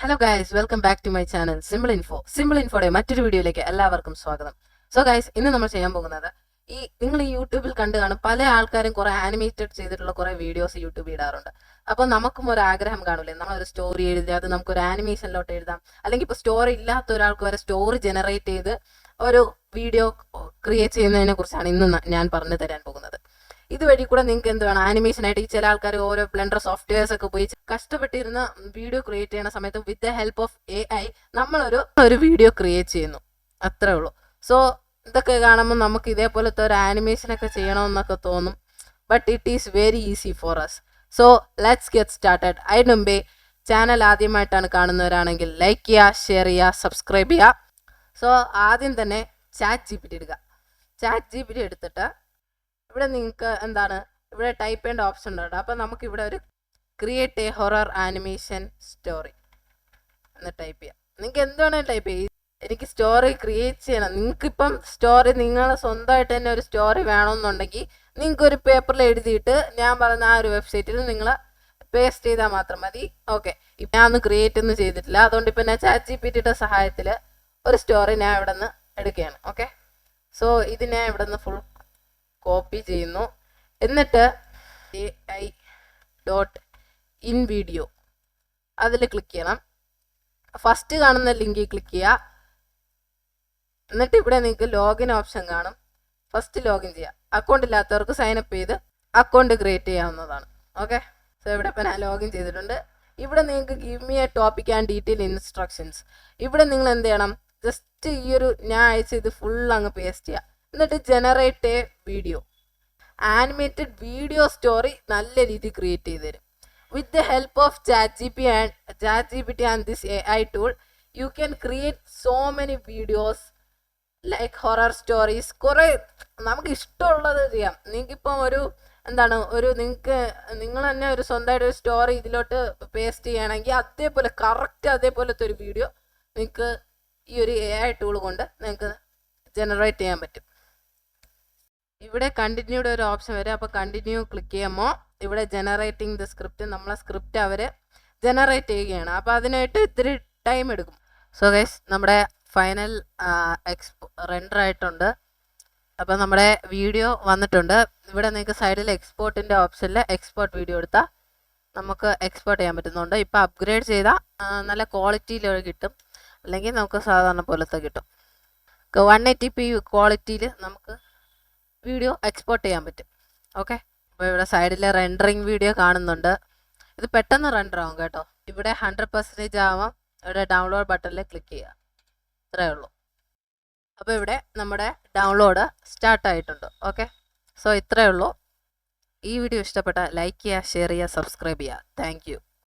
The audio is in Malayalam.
Hello guys, welcome back to my channel simple ഇൻഫോയുടെ മറ്റൊരു വീഡിയോയിലേക്ക് എല്ലാവർക്കും സ്വാഗതം. സോ ഗൈസ്, ഇന്ന് നമ്മൾ ചെയ്യാൻ പോകുന്നത് നിങ്ങൾ ഈ യൂട്യൂബിൽ കണ്ടു കാണും പല ആൾക്കാരും കുറെ ആനിമേറ്റഡ് ചെയ്തിട്ടുള്ള കുറെ വീഡിയോസ് യൂട്യൂബിൽ ഇടാറുണ്ട്. അപ്പോൾ നമുക്കും ഒരു ആഗ്രഹം കാണൂലേ, നമ്മളൊരു സ്റ്റോറി എഴുതി അത് നമുക്കൊരു ആനിമേഷനിലോട്ട് എഴുതാം, അല്ലെങ്കിൽ ഇപ്പോൾ സ്റ്റോറി ഇല്ലാത്ത ഒരാൾക്ക് വരെ സ്റ്റോറി ജനറേറ്റ് ചെയ്ത് ഒരു വീഡിയോ ക്രിയേറ്റ് ചെയ്യുന്നതിനെ കുറിച്ചാണ് ഇന്ന് ഞാൻ പറഞ്ഞു തരാൻ പോകുന്നത്. ഇതുവഴി കൂടെ നിങ്ങൾക്ക് എന്ത് വേണം, ആനിമേഷൻ ആയിട്ട് ഈ ചില ആൾക്കാർ ഓരോ ബ്ലെൻഡർ സോഫ്റ്റ്വെയർസ് ഒക്കെ പോയി കഷ്ടപ്പെട്ടിരുന്ന വീഡിയോ ക്രിയേറ്റ് ചെയ്യുന്ന സമയത്ത് with the help of AI നമ്മളൊരു വീഡിയോ ക്രിയേറ്റ് ചെയ്യുന്നു, അത്രേ ഉള്ളൂ. സോ ഇതൊക്കെ കാണുമ്പോൾ നമുക്ക് ഇതേപോലത്തെ ഒരു ആനിമേഷനൊക്കെ ചെയ്യണമെന്നൊക്കെ തോന്നും, but it is very easy for us. So let's get started. അതിന് മുമ്പേ ചാനൽ ആദ്യമായിട്ടാണ് കാണുന്നവരാണെങ്കിൽ ലൈക്ക് ചെയ്യുക, ഷെയർ ചെയ്യുക, സബ്സ്ക്രൈബ് ചെയ്യുക. സോ ആദ്യം തന്നെ ChatGPT എടുക്കുക. ChatGPT എടുത്തിട്ട് ഇവിടെ നിങ്ങൾക്ക് ഇവിടെ ടൈപ്പ് ചെയ്യേണ്ട ഓപ്ഷൻ ഉണ്ട്. അപ്പോൾ നമുക്ക് ഇവിടെ ഒരു create A horror animation story എന്ന് ടൈപ്പ് ചെയ്യാം. നിങ്ങൾക്ക് എന്ത് വേണമെങ്കിലും ടൈപ്പ് ചെയ്യാം. എനിക്ക് സ്റ്റോറി ക്രിയേറ്റ് ചെയ്യണം, നിങ്ങൾക്കിപ്പം സ്റ്റോറി നിങ്ങൾ സ്വന്തമായിട്ട് തന്നെ ഒരു സ്റ്റോറി വേണമെന്നുണ്ടെങ്കിൽ നിങ്ങൾക്ക് ഒരു പേപ്പറിൽ എഴുതിയിട്ട് ഞാൻ പറഞ്ഞ ആ ഒരു വെബ്സൈറ്റിൽ നിങ്ങൾ പേസ്റ്റ് ചെയ്താൽ മാത്രം മതി. ഓക്കെ, ഇപ്പം ഞാൻ ഒന്നും ക്രിയേറ്റ് ഒന്നും ചെയ്തിട്ടില്ല, അതുകൊണ്ട് ഇപ്പം ഞാൻ ChatGPTയുടെ സഹായത്തിൽ ഒരു സ്റ്റോറി ഞാൻ ഇവിടെ നിന്ന് എടുക്കുകയാണ്. ഓക്കെ, സോ ഇത് ഞാൻ ഇവിടെ നിന്ന് ഫുൾ കോപ്പി ചെയ്യുന്നു. എന്നിട്ട് AI.InVideo അതിൽ ക്ലിക്ക് ചെയ്യണം. ഫസ്റ്റ് കാണുന്ന ലിങ്കിൽ ക്ലിക്ക് ചെയ്യുക. എന്നിട്ട് ഇവിടെ നിങ്ങൾക്ക് ലോഗിൻ ഓപ്ഷൻ കാണും. ഫസ്റ്റ് ലോഗിൻ ചെയ്യുക. അക്കൗണ്ട് ഇല്ലാത്തവർക്ക് സൈനപ്പ് ചെയ്ത് അക്കൗണ്ട് ക്രിയേറ്റ് ചെയ്യാവുന്നതാണ്. ഓക്കെ, സോ ഇവിടെ ഇപ്പം ഞാൻ ലോഗിൻ ചെയ്തിട്ടുണ്ട്. ഇവിടെ നിങ്ങൾക്ക് give me A topic and detail instructions. ഇവിടെ നിങ്ങൾ എന്ത് ചെയ്യണം, ജസ്റ്റ് ഈ ഒരു ഞാൻ അയച്ച ഇത് ഫുൾ അങ്ങ് പേസ്റ്റ് ചെയ്യുക. എന്നിട്ട് generate A video, animated video story നല്ല രീതിയിൽ ക്രിയേറ്റ് ചെയ്ത് തരും. With the help of ChatGPT and this AI tool you can create so many videos like horror stories. കുറേ നമുക്ക് ഇഷ്ടമുള്ളത് ചെയ്യാം. നിങ്ങൾക്കിപ്പം നിങ്ങൾ തന്നെ ഒരു സ്വന്തമായിട്ട് ഒരു സ്റ്റോറി ഇതിലോട്ട് പേസ്റ്റ് ചെയ്യുകയാണെങ്കിൽ അതേപോലത്തെ ഒരു വീഡിയോ നിങ്ങൾക്ക് ഈ ഒരു AI ടൂൾ കൊണ്ട് നിങ്ങൾക്ക് ജനറേറ്റ് ചെയ്യാൻ പറ്റും. ഇവിടെ കണ്ടിന്യൂയുടെ ഒരു ഓപ്ഷൻ വരും. അപ്പോൾ കണ്ടിന്യൂ ക്ലിക്ക് ചെയ്യുമ്പോൾ ഇവിടെ ജനറേറ്റിംഗ് ദ സ്ക്രിപ്റ്റ്, നമ്മളെ സ്ക്രിപ്റ്റ് അവർ ജനറേറ്റ് ചെയ്യുകയാണ്. അപ്പോൾ അതിനായിട്ട് ഇത്തിരി ടൈം എടുക്കും. സോ ഗൈസ്, നമ്മുടെ ഫൈനൽ റെൻഡർ ആയിട്ടുണ്ട്. അപ്പോൾ നമ്മുടെ വീഡിയോ വന്നിട്ടുണ്ട്. ഇവിടെ നിങ്ങൾക്ക് സൈഡിൽ എക്സ്പോർട്ടിൻ്റെ ഓപ്ഷനിൽ എക്സ്പോർട്ട് വീഡിയോ എടുത്താൽ നമുക്ക് എക്സ്പോർട്ട് ചെയ്യാൻ പറ്റുന്നുണ്ട്. ഇപ്പോൾ അപ്ഗ്രേഡ് ചെയ്താൽ നല്ല ക്വാളിറ്റിയിൽ കിട്ടും, അല്ലെങ്കിൽ നമുക്ക് സാധാരണ പോലത്തെ കിട്ടും. 180p ക്വാളിറ്റിയിൽ നമുക്ക് വീഡിയോ എക്സ്പോർട്ട് ചെയ്യാൻ പറ്റും. ഓക്കെ, അപ്പോൾ ഇവിടെ സൈഡിൽ റെൻഡറിങ് വീഡിയോ കാണുന്നുണ്ട്. ഇത് പെട്ടെന്ന് റെൻഡർ ആവും കേട്ടോ. ഇവിടെ 100% ആവാം. ഇവിടെ ഡൗൺലോഡ് ബട്ടണിൽ ക്ലിക്ക് ചെയ്യുക, ഇത്രയേ ഉള്ളൂ. അപ്പോൾ ഇവിടെ നമ്മുടെ ഡൗൺലോഡ് സ്റ്റാർട്ട് ആയിട്ടുണ്ട്. ഓക്കെ, സോ ഇത്രയേ ഉള്ളൂ. ഈ വീഡിയോ ഇഷ്ടപ്പെട്ടാൽ ലൈക്ക് ചെയ്യുക, ഷെയർ ചെയ്യുക, സബ്സ്ക്രൈബ് ചെയ്യുക. Thank you.